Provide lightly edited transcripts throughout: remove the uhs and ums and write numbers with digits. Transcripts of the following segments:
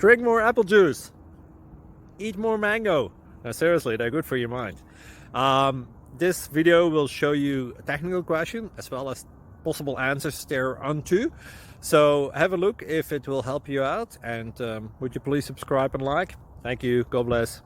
Drink more apple juice. Eat more mango. No, seriously, they're good for your mind. This video will show you a technical question as well as possible answers thereunto. So have a look if it will help you out, and would you please subscribe and like? Thank you. God bless.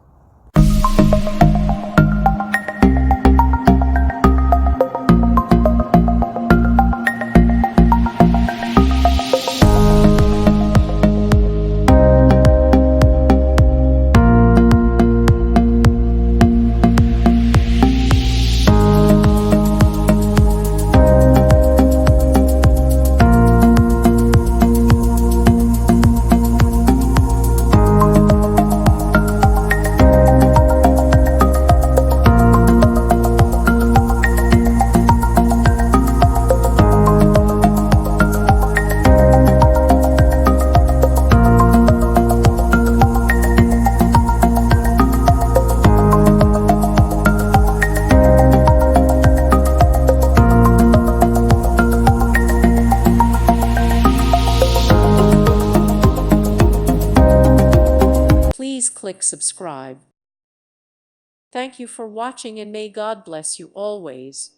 Please click subscribe. Thank you for watching, and may God bless you always.